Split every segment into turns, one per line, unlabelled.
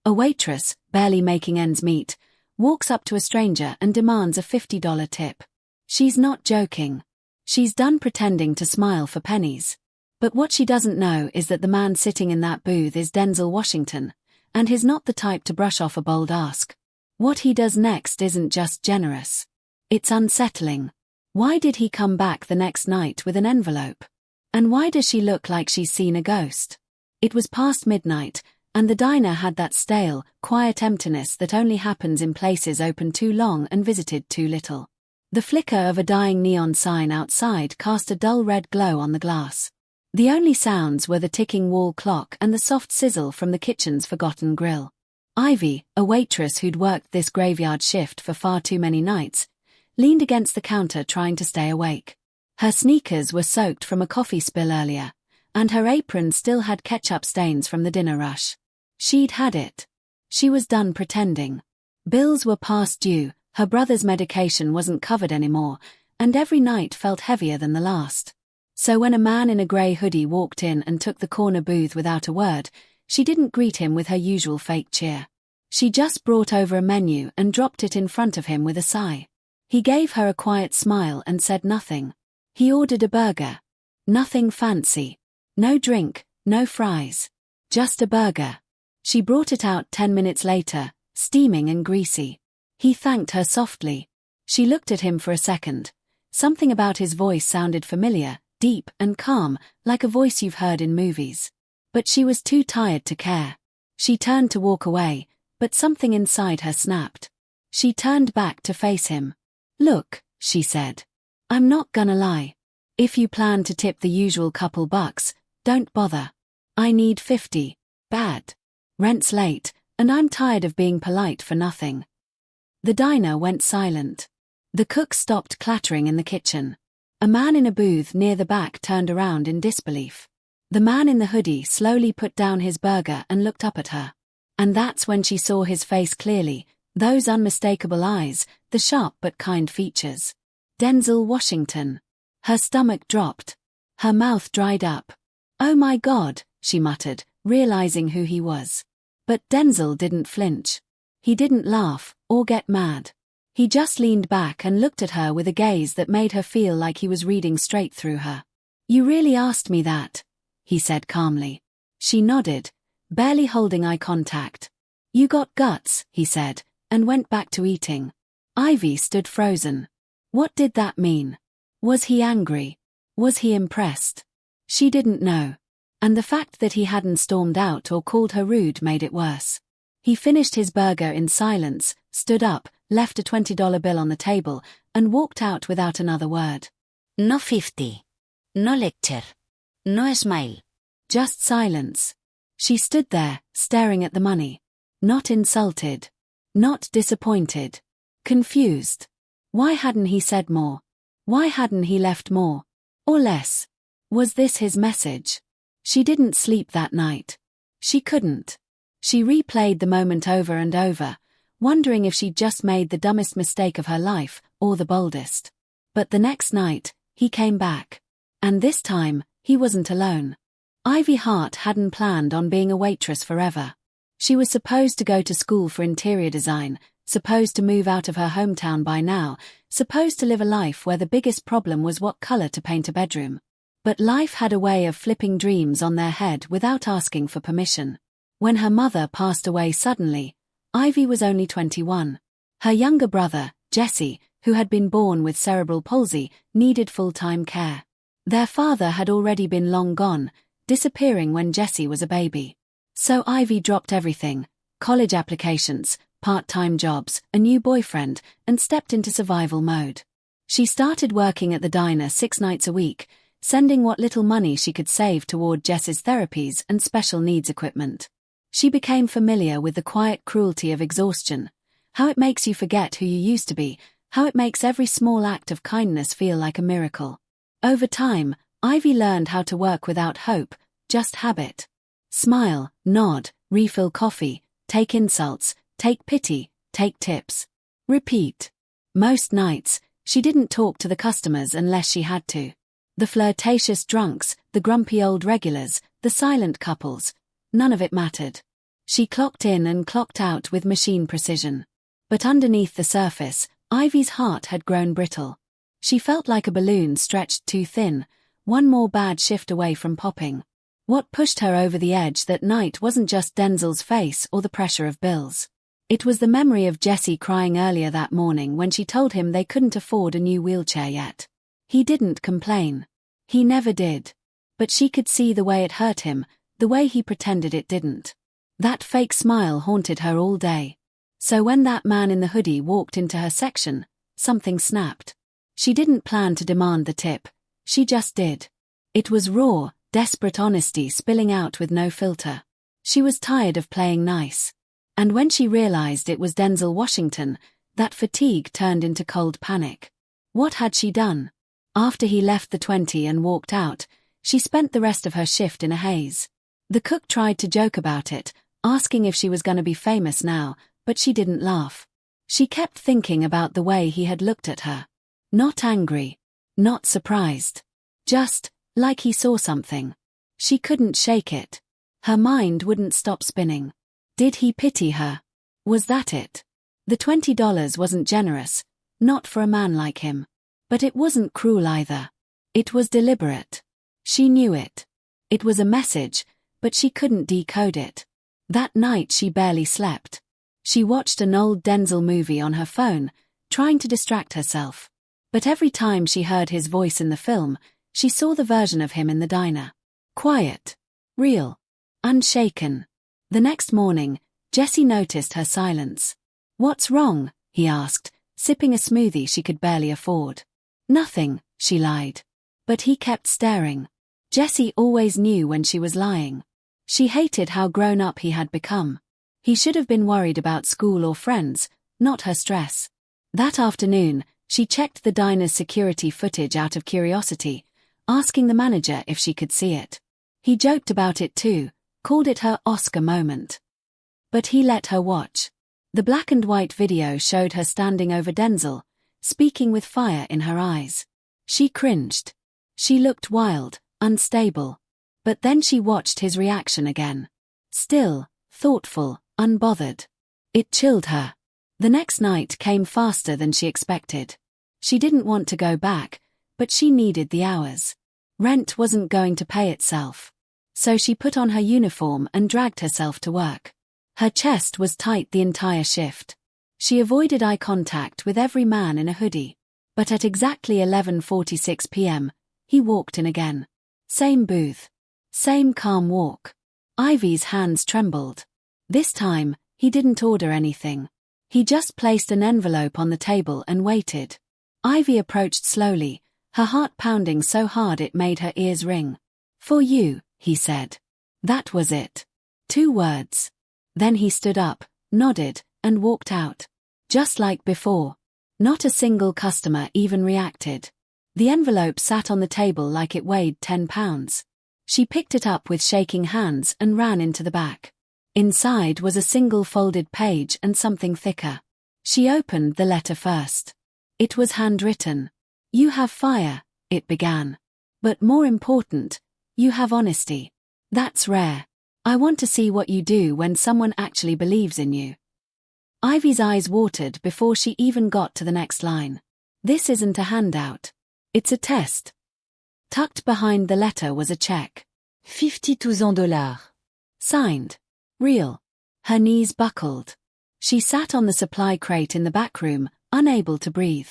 A waitress, barely making ends meet, walks up to a stranger and demands a $50 tip. She's not joking. She's done pretending to smile for pennies. But what she doesn't know is that the man sitting in that booth is Denzel Washington, and he's not the type to brush off a bold ask. What he does next isn't just generous. It's unsettling. Why did he come back the next night with an envelope? And why does she look like she's seen a ghost? It was past midnight, and the diner had that stale, quiet emptiness that only happens in places open too long and visited too little. The flicker of a dying neon sign outside cast a dull red glow on the glass. The only sounds were the ticking wall clock and the soft sizzle from the kitchen's forgotten grill. Ivy, a waitress who'd worked this graveyard shift for far too many nights, leaned against the counter trying to stay awake. Her sneakers were soaked from a coffee spill earlier, and her apron still had ketchup stains from the dinner rush. She'd had it. She was done pretending. Bills were past due, her brother's medication wasn't covered anymore, and every night felt heavier than the last. So when a man in a grey hoodie walked in and took the corner booth without a word, she didn't greet him with her usual fake cheer. She just brought over a menu and dropped it in front of him with a sigh. He gave her a quiet smile and said nothing. He ordered a burger. Nothing fancy. No drink, no fries. Just a burger. She brought it out 10 minutes later, steaming and greasy. He thanked her softly. She looked at him for a second. Something about his voice sounded familiar, deep and calm, like a voice you've heard in movies. But she was too tired to care. She turned to walk away, but something inside her snapped. She turned back to face him. "Look," she said. "I'm not gonna lie. If you plan to tip the usual couple bucks, don't bother. I need 50. Bad. Rent's late, and I'm tired of being polite for nothing." The diner went silent. The cook stopped clattering in the kitchen. A man in a booth near the back turned around in disbelief. The man in the hoodie slowly put down his burger and looked up at her. And that's when she saw his face clearly, those unmistakable eyes, the sharp but kind features. Denzel Washington. Her stomach dropped. Her mouth dried up. "Oh my God," she muttered, realizing who he was. But Denzel didn't flinch. He didn't laugh, or get mad. He just leaned back and looked at her with a gaze that made her feel like he was reading straight through her. "You really asked me that?" he said calmly. She nodded, barely holding eye contact. "You got guts," he said, and went back to eating. Ivy stood frozen. What did that mean? Was he angry? Was he impressed? She didn't know. And the fact that he hadn't stormed out or called her rude made it worse. He finished his burger in silence, stood up, left a $20 bill on the table, and walked out without another word.
No 50. No lecture. No smile.
Just silence. She stood there, staring at the money. Not insulted. Not disappointed. Confused. Why hadn't he said more? Why hadn't he left more? Or less? Was this his message? She didn't sleep that night. She couldn't. She replayed the moment over and over, wondering if she'd just made the dumbest mistake of her life, or the boldest. But the next night, he came back. And this time, he wasn't alone. Ivy Hart hadn't planned on being a waitress forever. She was supposed to go to school for interior design, supposed to move out of her hometown by now, supposed to live a life where the biggest problem was what color to paint a bedroom. But life had a way of flipping dreams on their head without asking for permission. When her mother passed away suddenly, Ivy was only 21. Her younger brother, Jesse, who had been born with cerebral palsy, needed full-time care. Their father had already been long gone, disappearing when Jesse was a baby. So Ivy dropped everything, college applications, part-time jobs, a new boyfriend, and stepped into survival mode. She started working at the diner 6 nights a week, sending what little money she could save toward Jess's therapies and special needs equipment. She became familiar with the quiet cruelty of exhaustion, how it makes you forget who you used to be, how it makes every small act of kindness feel like a miracle. Over time, Ivy learned how to work without hope, just habit. Smile, nod, refill coffee, take insults, take pity, take tips. Repeat. Most nights, she didn't talk to the customers unless she had to. The flirtatious drunks, the grumpy old regulars, the silent couples, none of it mattered. She clocked in and clocked out with machine precision. But underneath the surface, Ivy's heart had grown brittle. She felt like a balloon stretched too thin, one more bad shift away from popping. What pushed her over the edge that night wasn't just Denzel's face or the pressure of bills. It was the memory of Jesse crying earlier that morning when she told him they couldn't afford a new wheelchair yet. He didn't complain. He never did. But she could see the way it hurt him, the way he pretended it didn't. That fake smile haunted her all day. So when that man in the hoodie walked into her section, something snapped. She didn't plan to demand the tip. She just did. It was raw, desperate honesty spilling out with no filter. She was tired of playing nice. And when she realized it was Denzel Washington, that fatigue turned into cold panic. What had she done? After he left the 20 and walked out, she spent the rest of her shift in a haze. The cook tried to joke about it, asking if she was going to be famous now, but she didn't laugh. She kept thinking about the way he had looked at her. Not angry. Not surprised. Just, like he saw something. She couldn't shake it. Her mind wouldn't stop spinning. Did he pity her? Was that it? The $20 wasn't generous, not for a man like him. But it wasn't cruel either. It was deliberate. She knew it. It was a message, but she couldn't decode it. That night she barely slept. She watched an old Denzel movie on her phone, trying to distract herself. But every time she heard his voice in the film, she saw the version of him in the diner. Quiet. Real. Unshaken. The next morning, Jesse noticed her silence. "What's wrong?" he asked, sipping a smoothie she could barely afford. "Nothing," she lied. But he kept staring. Jesse always knew when she was lying. She hated how grown up he had become. He should have been worried about school or friends, not her stress. That afternoon, she checked the diner's security footage out of curiosity, asking the manager if she could see it. He joked about it too, called it her Oscar moment. But he let her watch. The black and white video showed her standing over Denzel, speaking with fire in her eyes. She cringed. She looked wild, unstable. But then she watched his reaction again. Still, thoughtful, unbothered. It chilled her. The next night came faster than she expected. She didn't want to go back, but she needed the hours. Rent wasn't going to pay itself. So she put on her uniform and dragged herself to work. Her chest was tight the entire shift. She avoided eye contact with every man in a hoodie. But at exactly 11:46 p.m., he walked in again. Same booth. Same calm walk. Ivy's hands trembled. This time, he didn't order anything. He just placed an envelope on the table and waited. Ivy approached slowly, her heart pounding so hard it made her ears ring. "For you," he said. That was it. 2 words. Then he stood up, nodded, and walked out. Just like before. Not a single customer even reacted. The envelope sat on the table like it weighed 10 pounds. She picked it up with shaking hands and ran into the back. Inside was a single folded page and something thicker. She opened the letter first. It was handwritten. "You have fire," it began. "But more important, you have honesty. That's rare. I want to see what you do when someone actually believes in you." Ivy's eyes watered before she even got to the next line. "This isn't a handout. It's a test." Tucked behind the letter was a check. $52. Signed. Real. Her knees buckled. She sat on the supply crate in the back room, unable to breathe.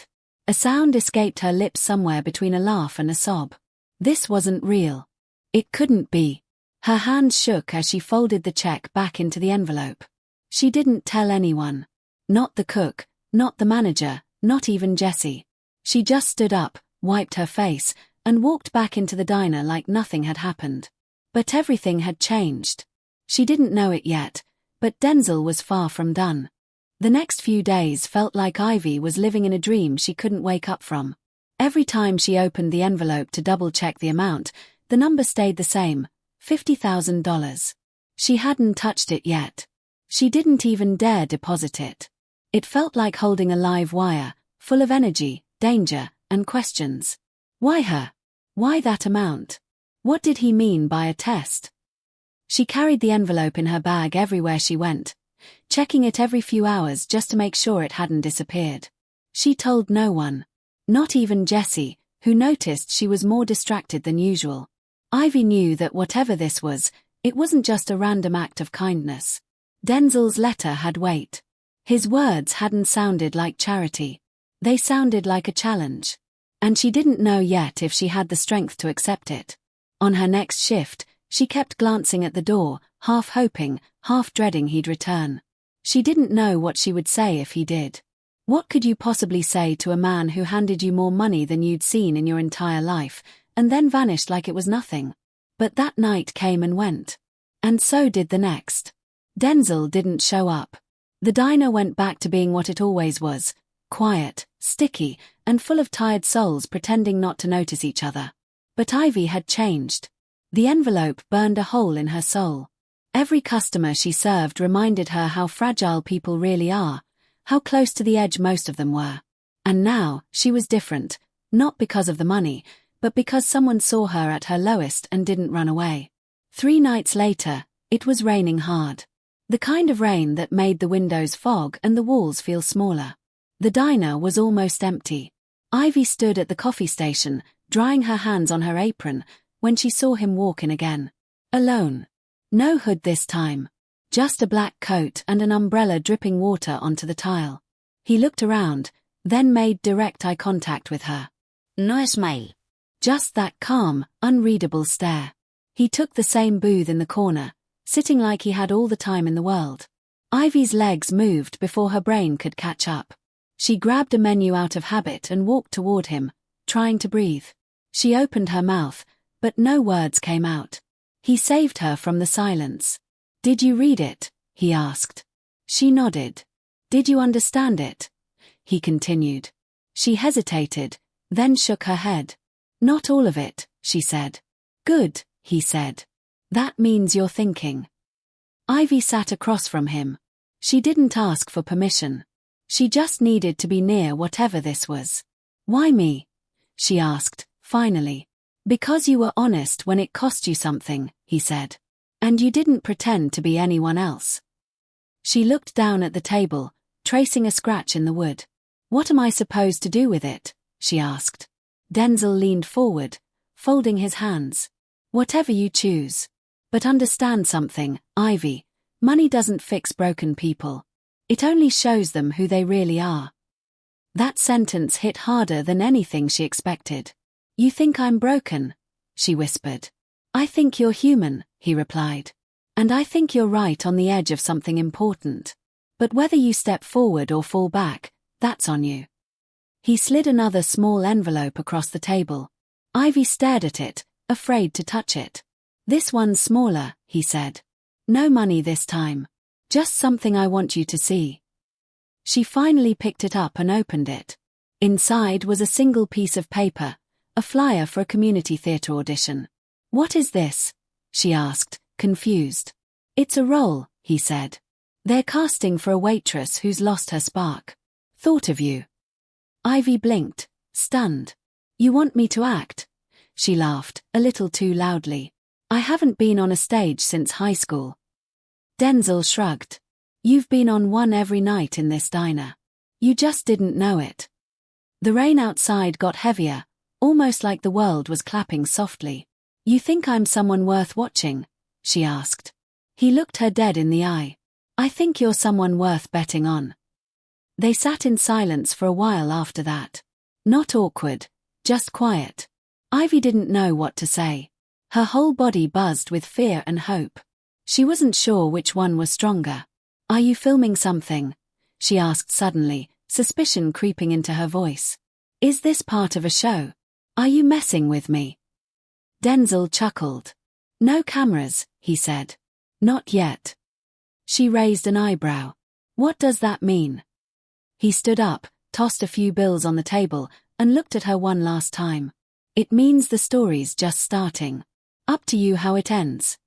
A sound escaped her lips somewhere between a laugh and a sob. This wasn't real. It couldn't be. Her hands shook as she folded the check back into the envelope. She didn't tell anyone. Not the cook, not the manager, not even Jesse. She just stood up, wiped her face, and walked back into the diner like nothing had happened. But everything had changed. She didn't know it yet, but Denzel was far from done. The next few days felt like Ivy was living in a dream she couldn't wake up from. Every time she opened the envelope to double-check the amount, the number stayed the same, $50,000. She hadn't touched it yet. She didn't even dare deposit it. It felt like holding a live wire, full of energy, danger, and questions. Why her? Why that amount? What did he mean by a test? She carried the envelope in her bag everywhere she went, checking it every few hours just to make sure it hadn't disappeared. She told no one. Not even Jessie, who noticed she was more distracted than usual. Ivy knew that whatever this was, it wasn't just a random act of kindness. Denzel's letter had weight. His words hadn't sounded like charity. They sounded like a challenge. And she didn't know yet if she had the strength to accept it. On her next shift, she kept glancing at the door, half hoping, half dreading he'd return. She didn't know what she would say if he did. What could you possibly say to a man who handed you more money than you'd seen in your entire life, and then vanished like it was nothing? But that night came and went. And so did the next. Denzel didn't show up. The diner went back to being what it always was, quiet, sticky, and full of tired souls pretending not to notice each other. But Ivy had changed. The envelope burned a hole in her soul. Every customer she served reminded her how fragile people really are, how close to the edge most of them were. And now, she was different, not because of the money, but because someone saw her at her lowest and didn't run away. 3 nights later, it was raining hard. The kind of rain that made the windows fog and the walls feel smaller. The diner was almost empty. Ivy stood at the coffee station, drying her hands on her apron, when she saw him walk in again. Alone. No hood this time. Just a black coat and an umbrella dripping water onto the tile. He looked around, then made direct eye contact with her.
No smile.
Just that calm, unreadable stare. He took the same booth in the corner, sitting like he had all the time in the world. Ivy's legs moved before her brain could catch up. She grabbed a menu out of habit and walked toward him, trying to breathe. She opened her mouth, but no words came out. He saved her from the silence. "Did you read it?" he asked. She nodded. "Did you understand it?" he continued. She hesitated, then shook her head. "Not all of it," she said. "Good," he said. "That means you're thinking." Ivy sat across from him. She didn't ask for permission. She just needed to be near whatever this was. "Why me?" she asked, finally. "Because you were honest when it cost you something," he said. "And you didn't pretend to be anyone else." She looked down at the table, tracing a scratch in the wood. "What am I supposed to do with it?" she asked. Denzel leaned forward, folding his hands. "Whatever you choose. But understand something, Ivy. Money doesn't fix broken people. It only shows them who they really are." That sentence hit harder than anything she expected. "You think I'm broken?" she whispered. "I think you're human," he replied. "And I think you're right on the edge of something important. But whether you step forward or fall back, that's on you." He slid another small envelope across the table. Ivy stared at it, afraid to touch it. "This one's smaller," he said. "No money this time. Just something I want you to see." She finally picked it up and opened it. Inside was a single piece of paper, a flyer for a community theater audition. "What is this?" she asked, confused. "It's a role," he said. "They're casting for a waitress who's lost her spark. Thought of you." Ivy blinked, stunned. "You want me to act?" She laughed, a little too loudly. "I haven't been on a stage since high school." Denzel shrugged. "You've been on one every night in this diner. You just didn't know it." The rain outside got heavier, almost like the world was clapping softly. "You think I'm someone worth watching?" she asked. He looked her dead in the eye. "I think you're someone worth betting on." They sat in silence for a while after that. Not awkward, just quiet. Ivy didn't know what to say. Her whole body buzzed with fear and hope. She wasn't sure which one was stronger. "Are you filming something?" she asked suddenly, suspicion creeping into her voice. "Is this part of a show? Are you messing with me?" Denzel chuckled. "No cameras," he said. "Not yet." She raised an eyebrow. "What does that mean?" He stood up, tossed a few bills on the table, and looked at her one last time. "It means the story's just starting. Up to you how it ends."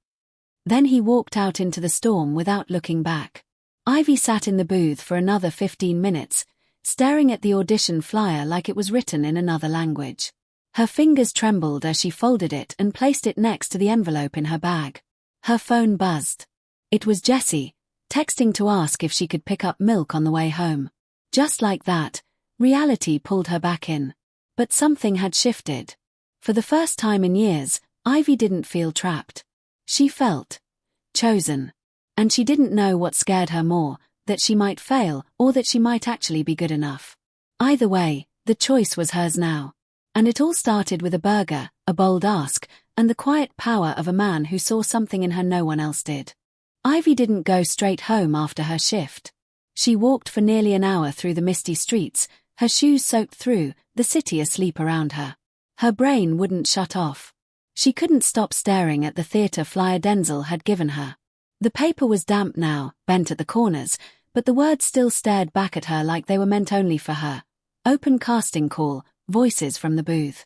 Then he walked out into the storm without looking back. Ivy sat in the booth for another 15 minutes, staring at the audition flyer like it was written in another language. Her fingers trembled as she folded it and placed it next to the envelope in her bag. Her phone buzzed. It was Jessie, texting to ask if she could pick up milk on the way home. Just like that, reality pulled her back in. But something had shifted. For the first time in years, Ivy didn't feel trapped. She felt chosen. And she didn't know what scared her more, that she might fail or that she might actually be good enough. Either way, the choice was hers now. And it all started with a burger, a bold ask, and the quiet power of a man who saw something in her no one else did. Ivy didn't go straight home after her shift. She walked for nearly an hour through the misty streets, her shoes soaked through, the city asleep around her. Her brain wouldn't shut off. She couldn't stop staring at the theater flyer Denzel had given her. The paper was damp now, bent at the corners, but the words still stared back at her like they were meant only for her. Open casting call, voices from the booth.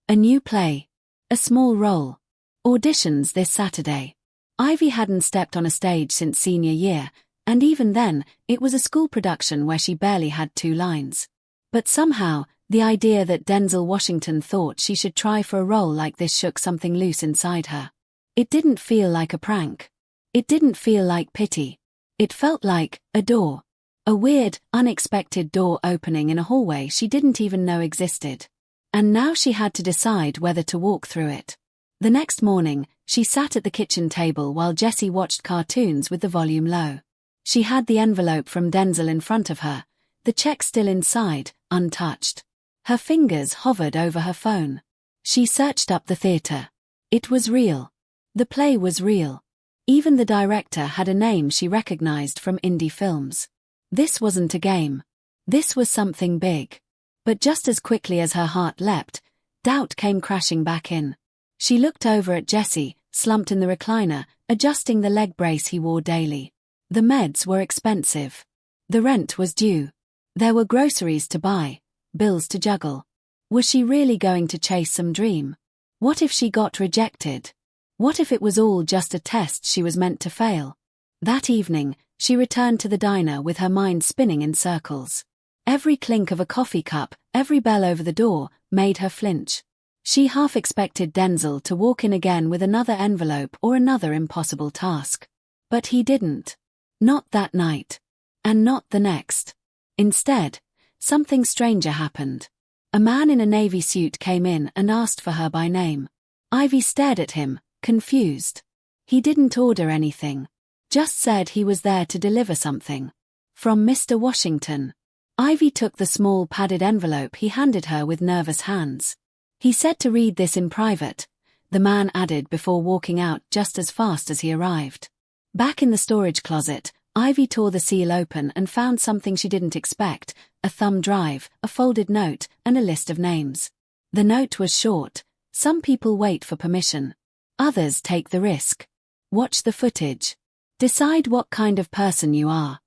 A new play. A small role. Auditions this Saturday. Ivy hadn't stepped on a stage since senior year, and even then, it was a school production where she barely had 2 lines. But somehow, the idea that Denzel Washington thought she should try for a role like this shook something loose inside her. It didn't feel like a prank. It didn't feel like pity. It felt like a door. A weird, unexpected door opening in a hallway she didn't even know existed. And now she had to decide whether to walk through it. The next morning, she sat at the kitchen table while Jessie watched cartoons with the volume low. She had the envelope from Denzel in front of her, the check still inside, untouched. Her fingers hovered over her phone. She searched up the theater. It was real. The play was real. Even the director had a name she recognized from indie films. This wasn't a game. This was something big. But just as quickly as her heart leapt, doubt came crashing back in. She looked over at Jessie, slumped in the recliner, adjusting the leg brace he wore daily. The meds were expensive. The rent was due. There were groceries to buy, bills to juggle. Was she really going to chase some dream? What if she got rejected? What if it was all just a test she was meant to fail? That evening, she returned to the diner with her mind spinning in circles. Every clink of a coffee cup, every bell over the door, made her flinch. She half expected Denzel to walk in again with another envelope or another impossible task. But he didn't. Not that night. And not the next. Instead, something stranger happened. A man in a navy suit came in and asked for her by name. Ivy stared at him, confused. He didn't order anything. Just said he was there to deliver something. From Mr. Washington. Ivy took the small padded envelope he handed her with nervous hands. He said to read this in private, the man added before walking out just as fast as he arrived. Back in the storage closet, Ivy tore the seal open and found something she didn't expect, a thumb drive, a folded note, and a list of names. The note was short. Some people wait for permission. Others take the risk. Watch the footage. Decide what kind of person you are.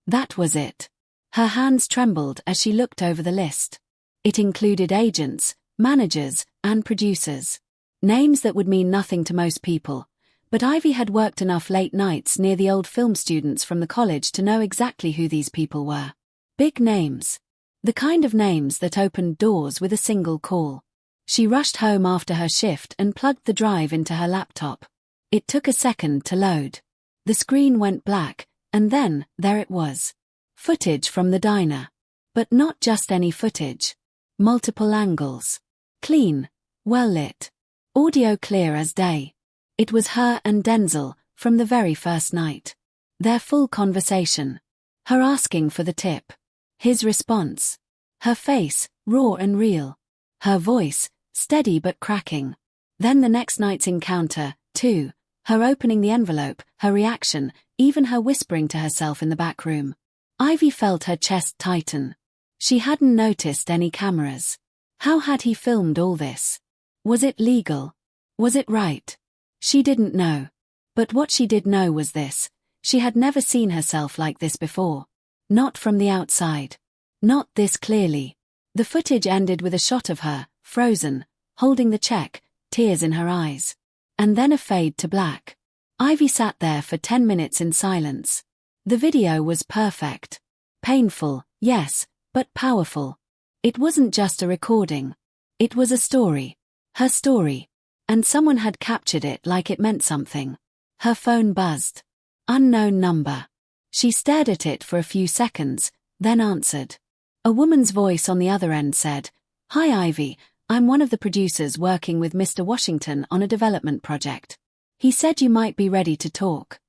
That was it. Her hands trembled as she looked over the list. It included agents, managers, and producers. Names that would mean nothing to most people. But Ivy had worked enough late nights near the old film students from the college to know exactly who these people were. Big names. The kind of names that opened doors with a single call. She rushed home after her shift and plugged the drive into her laptop. It took a second to load. The screen went black, and then, there it was. Footage from the diner. But not just any footage. Multiple angles. Clean, well lit. Audio clear as day. It was her and Denzel, from the very first night. Their full conversation. Her asking for the tip. His response. Her face, raw and real. Her voice, steady but cracking. Then the next night's encounter, too. Her opening the envelope, her reaction, even her whispering to herself in the back room. Ivy felt her chest tighten. She hadn't noticed any cameras. How had he filmed all this? Was it legal? Was it right? She didn't know. But what she did know was this. She had never seen herself like this before. Not from the outside. Not this clearly. The footage ended with a shot of her, frozen, holding the check, tears in her eyes. And then a fade to black. Ivy sat there for 10 minutes in silence. The video was perfect. Painful, yes, but powerful. It wasn't just a recording. It was a story. Her story. And someone had captured it like it meant something. Her phone buzzed. Unknown number. She stared at it for a few seconds, then answered. A woman's voice on the other end said, "Hi Ivy, I'm one of the producers working with Mr. Washington on a development project. He said you might be ready to talk."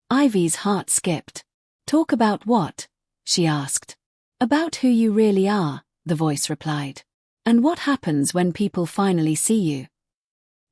Ivy's heart skipped. "Talk about what?" she asked. "About who you really are," the voice replied. "And what happens when people finally see you."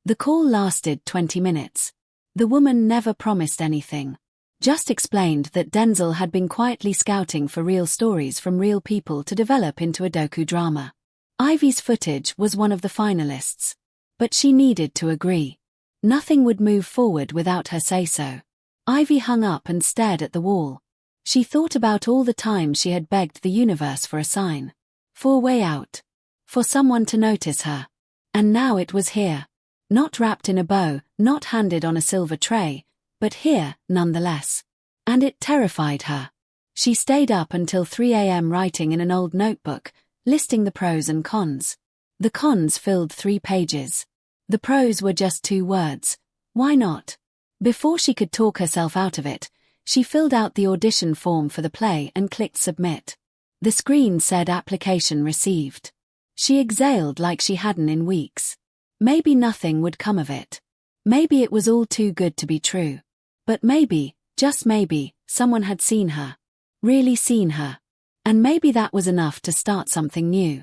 The call lasted 20 minutes. The woman never promised anything. Just explained that Denzel had been quietly scouting for real stories from real people to develop into a docudrama. Ivy's footage was one of the finalists. But she needed to agree. Nothing would move forward without her say-so. Ivy hung up and stared at the wall. She thought about all the time she had begged the universe for a sign. For a way out. For someone to notice her. And now it was here. Not wrapped in a bow, not handed on a silver tray, but here, nonetheless. And it terrified her. She stayed up until 3 a.m. writing in an old notebook, listing the pros and cons. The cons filled 3 pages. The pros were just 2 words. Why not? Before she could talk herself out of it, she filled out the audition form for the play and clicked submit. The screen said application received. She exhaled like she hadn't in weeks. Maybe nothing would come of it. Maybe it was all too good to be true. But maybe, just maybe, someone had seen her. Really seen her. And maybe that was enough to start something new.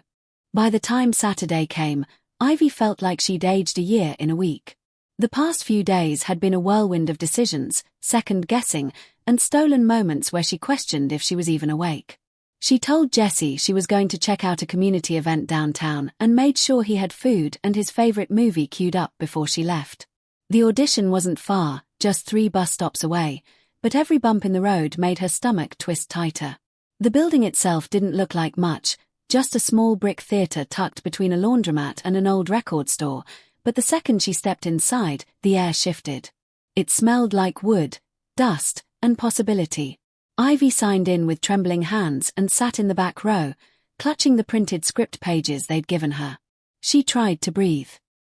By the time Saturday came, Ivy felt like she'd aged a year in a week. The past few days had been a whirlwind of decisions, second-guessing, and stolen moments where she questioned if she was even awake. She told Jesse she was going to check out a community event downtown and made sure he had food and his favorite movie queued up before she left. The audition wasn't far, just 3 bus stops away, but every bump in the road made her stomach twist tighter. The building itself didn't look like much, just a small brick theater tucked between a laundromat and an old record store, but the second she stepped inside, the air shifted. It smelled like wood, dust, and possibility. Ivy signed in with trembling hands and sat in the back row, clutching the printed script pages they'd given her. She tried to breathe.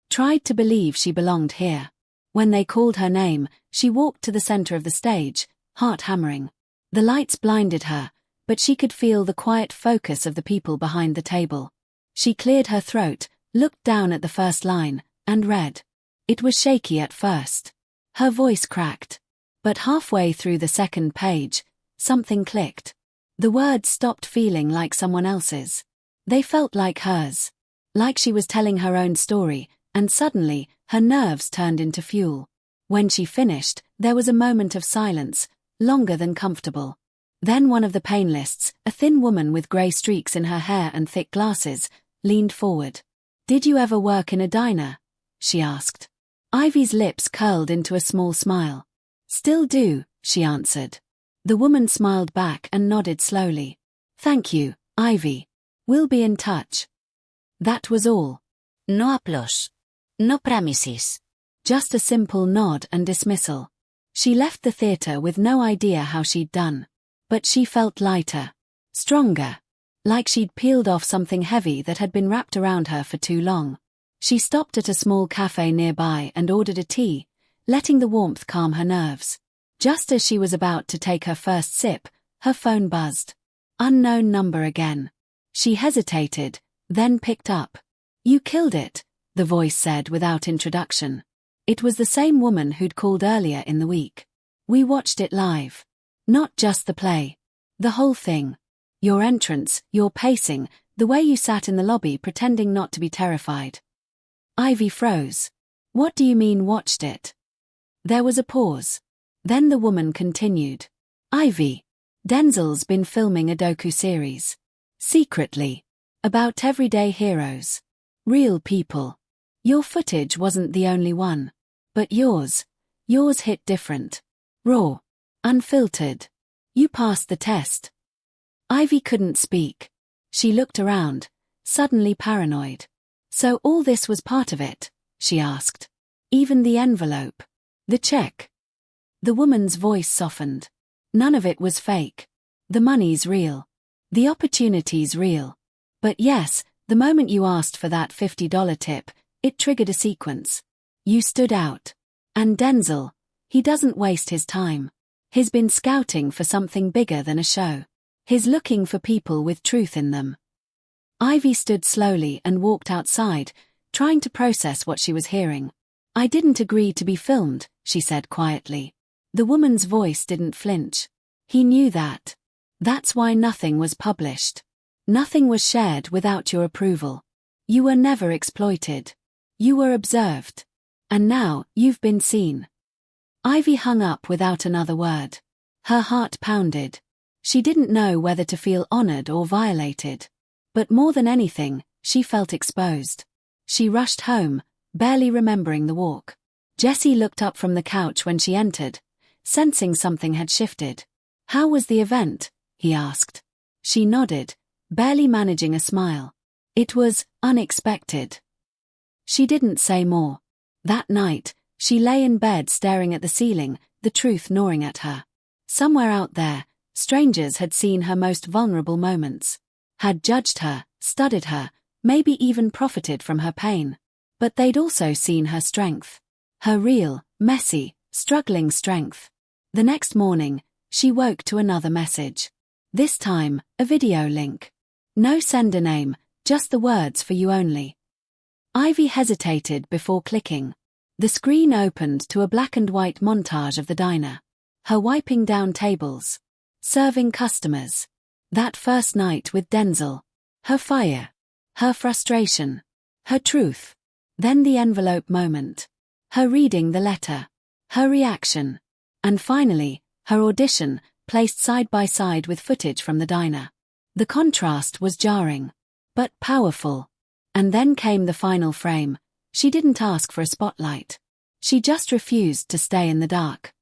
Tried to believe she belonged here. When they called her name, she walked to the center of the stage, heart hammering. The lights blinded her, but she could feel the quiet focus of the people behind the table. She cleared her throat, looked down at the first line, and read. It was shaky at first. Her voice cracked. But halfway through the second page, something clicked. The words stopped feeling like someone else's. They felt like hers. Like she was telling her own story, and suddenly, her nerves turned into fuel. When she finished, there was a moment of silence, longer than comfortable. Then one of the panelists, a thin woman with grey streaks in her hair and thick glasses, leaned forward. "Did you ever work in a diner?" she asked. Ivy's lips curled into a small smile. "Still do," she answered. The woman smiled back and nodded slowly. "Thank you, Ivy. We'll be in touch." That was all.
No applause. No promises.
Just a simple nod and dismissal. She left the theater with no idea how she'd done. But she felt lighter. Stronger. Like she'd peeled off something heavy that had been wrapped around her for too long. She stopped at a small cafe nearby and ordered a tea, letting the warmth calm her nerves. Just as she was about to take her first sip, her phone buzzed. Unknown number again. She hesitated, then picked up. "You killed it," the voice said without introduction. It was the same woman who'd called earlier in the week. "We watched it live. Not just the play. The whole thing. Your entrance, your pacing, the way you sat in the lobby pretending not to be terrified." Ivy froze. "What do you mean watched it?" There was a pause. Then the woman continued. "Ivy, Denzel's been filming a docu-series. Secretly. About everyday heroes. Real people. Your footage wasn't the only one. But yours hit different. Raw. Unfiltered. You passed the test." Ivy couldn't speak. She looked around, suddenly paranoid. "So all this was part of it?" she asked. "Even the envelope? The check?" The woman's voice softened. "None of it was fake. The money's real. The opportunity's real. But yes, the moment you asked for that $50 tip, it triggered a sequence. You stood out. And Denzel, He doesn't waste his time. He's been scouting for something bigger than a show. He's looking for people with truth in them. Ivy stood slowly and walked outside, trying to process what she was hearing. I didn't agree to be filmed, she said quietly. The woman's voice didn't flinch. He knew that. That's why nothing was published. Nothing was shared without your approval. You were never exploited. You were observed. And now, you've been seen. Ivy hung up without another word. Her heart pounded. She didn't know whether to feel honored or violated. But more than anything, she felt exposed. She rushed home, barely remembering the walk. Jesse looked up from the couch when she entered, sensing something had shifted. How was the event? He asked. She nodded, barely managing a smile. It was unexpected. She didn't say more. That night, she lay in bed staring at the ceiling, the truth gnawing at her. Somewhere out there, strangers had seen her most vulnerable moments. Had judged her, studied her, maybe even profited from her pain. But they'd also seen her strength. Her real, messy, struggling strength. The next morning, she woke to another message. This time, a video link. No sender name, just the words for you only. Ivy hesitated before clicking. The screen opened to a black and white montage of the diner. Her wiping down tables. Serving customers. That first night with Denzel. Her fire. Her frustration. Her truth. Then the envelope moment. Her reading the letter. Her reaction. And finally, her audition, placed side by side with footage from the diner. The contrast was jarring. But powerful. And then came the final frame. She didn't ask for a spotlight. She just refused to stay in the dark.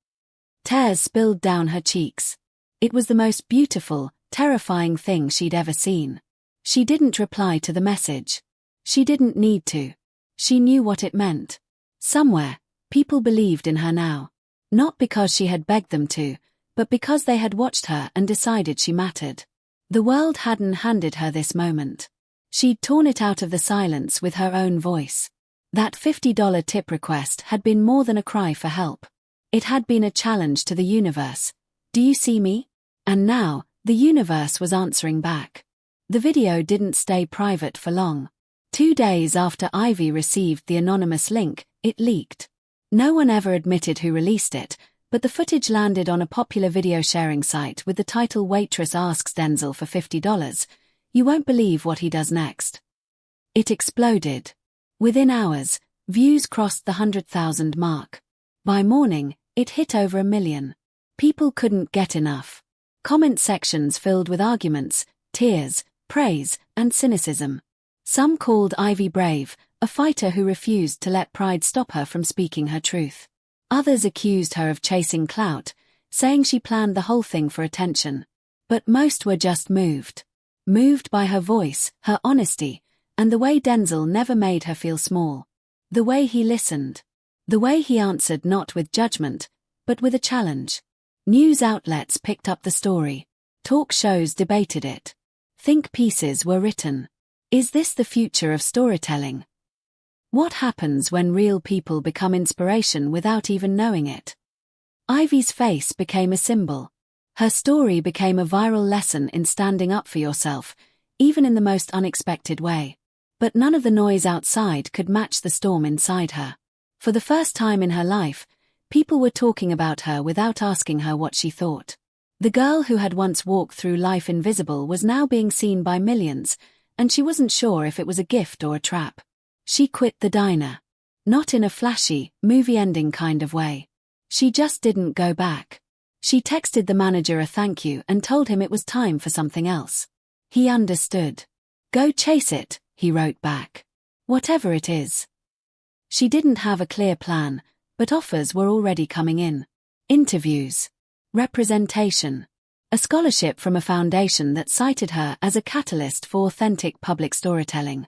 Tears spilled down her cheeks. It was the most beautiful, terrifying thing she'd ever seen. She didn't reply to the message. She didn't need to. She knew what it meant. Somewhere, people believed in her now. Not because she had begged them to, but because they had watched her and decided she mattered. The world hadn't handed her this moment. She'd torn it out of the silence with her own voice. That $50 tip request had been more than a cry for help. It had been a challenge to the universe. Do you see me? And now, the universe was answering back. The video didn't stay private for long. 2 days after Ivy received the anonymous link, it leaked. No one ever admitted who released it, but the footage landed on a popular video sharing site with the title Waitress asks Denzel for $50. You won't believe what he does next. It exploded. Within hours, views crossed the 100,000 mark. By morning, it hit over 1 million. People couldn't get enough. Comment sections filled with arguments, tears, praise, and cynicism. Some called Ivy brave, a fighter who refused to let pride stop her from speaking her truth. Others accused her of chasing clout, saying she planned the whole thing for attention. But most were just moved. Moved by her voice, her honesty, and the way Denzel never made her feel small. The way he listened. The way he answered not with judgment, but with a challenge. News outlets picked up the story. Talk shows debated it. Think pieces were written. Is this the future of storytelling? What happens when real people become inspiration without even knowing it? Ivy's face became a symbol. Her story became a viral lesson in standing up for yourself, even in the most unexpected way. But none of the noise outside could match the storm inside her. For the first time in her life, people were talking about her without asking her what she thought. The girl who had once walked through life invisible was now being seen by millions, and she wasn't sure if it was a gift or a trap. She quit the diner. Not in a flashy, movie-ending kind of way. She just didn't go back. She texted the manager a thank you and told him it was time for something else. He understood. Go chase it, he wrote back. Whatever it is. She didn't have a clear plan, but offers were already coming in. Interviews. Representation. A scholarship from a foundation that cited her as a catalyst for authentic public storytelling.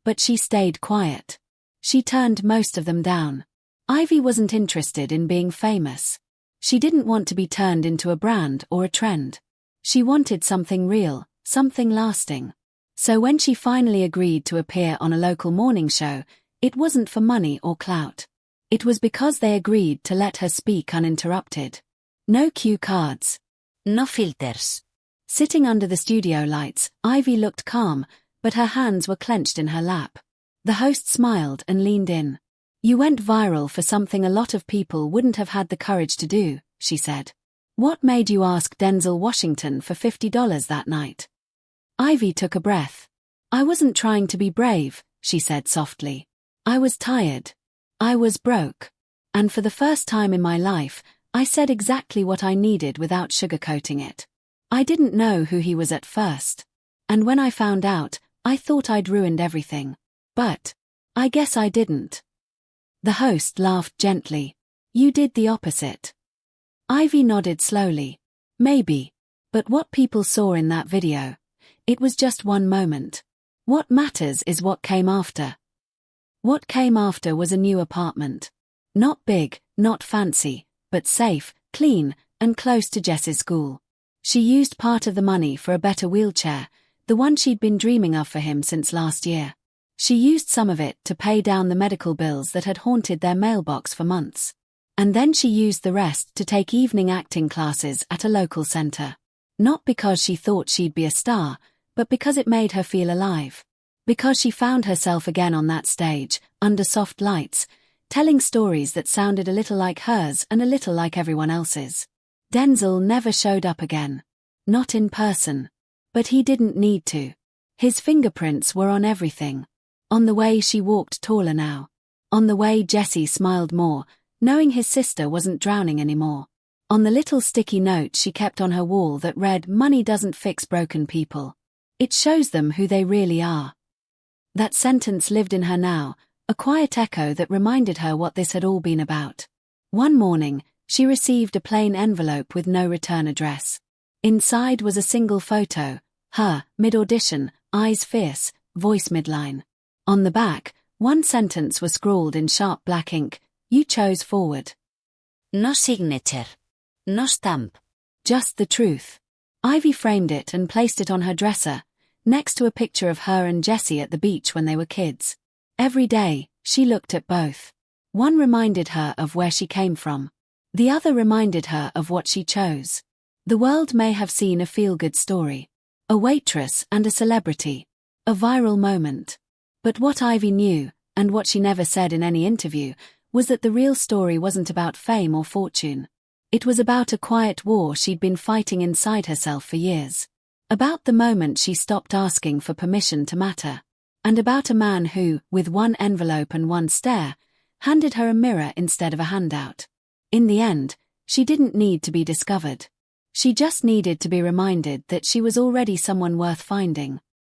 But she stayed quiet. She turned most of them down. Ivy wasn't interested in being famous. She didn't want to be turned into a brand or a trend. She wanted something real, something lasting. So when she finally agreed to appear on a local morning show, it wasn't for money or clout. It was because they agreed to let her speak uninterrupted. No cue cards.
No filters.
Sitting under the studio lights, Ivy looked calm, but her hands were clenched in her lap. The host smiled and leaned in. "You went viral for something a lot of people wouldn't have had the courage to do," she said. "What made you ask Denzel Washington for $50 that night?" Ivy took a breath. "I wasn't trying to be brave," she said softly. "I was tired. I was broke. And for the first time in my life, I said exactly what I needed without sugarcoating it. I didn't know who he was at first. And when I found out, I thought I'd ruined everything. But I guess I didn't." The host laughed gently. "You did the opposite." Ivy nodded slowly. "Maybe. But what people saw in that video, it was just one moment. What matters is what came after." What came after was a new apartment. Not big, not fancy, but safe, clean, and close to Jess's school. She used part of the money for a better wheelchair, the one she'd been dreaming of for him since last year. She used some of it to pay down the medical bills that had haunted their mailbox for months. And then she used the rest to take evening acting classes at a local center. Not because she thought she'd be a star, but because it made her feel alive. Because she found herself again on that stage, under soft lights, telling stories that sounded a little like hers and a little like everyone else's. Denzel never showed up again. Not in person. But he didn't need to. His fingerprints were on everything. On the way she walked taller now. On the way Jessie smiled more, knowing his sister wasn't drowning anymore. On the little sticky note she kept on her wall that read, "Money doesn't fix broken people. It shows them who they really are." That sentence lived in her now, a quiet echo that reminded her what this had all been about. One morning, she received a plain envelope with no return address. Inside was a single photo, her, mid-audition, eyes fierce, voice midline. On the back, one sentence was scrawled in sharp black ink, "You chose forward."
No signature. No stamp.
Just the truth. Ivy framed it and placed it on her dresser, next to a picture of her and Jessie at the beach when they were kids. Every day, she looked at both. One reminded her of where she came from. The other reminded her of what she chose. The world may have seen a feel-good story. A waitress and a celebrity. A viral moment. But what Ivy knew, and what she never said in any interview, was that the real story wasn't about fame or fortune. It was about a quiet war she'd been fighting inside herself for years. About the moment she stopped asking for permission to matter. And about a man who, with one envelope and one stare, handed her a mirror instead of a handout. In the end, she didn't need to be discovered. She just needed to be reminded that she was already someone worth finding.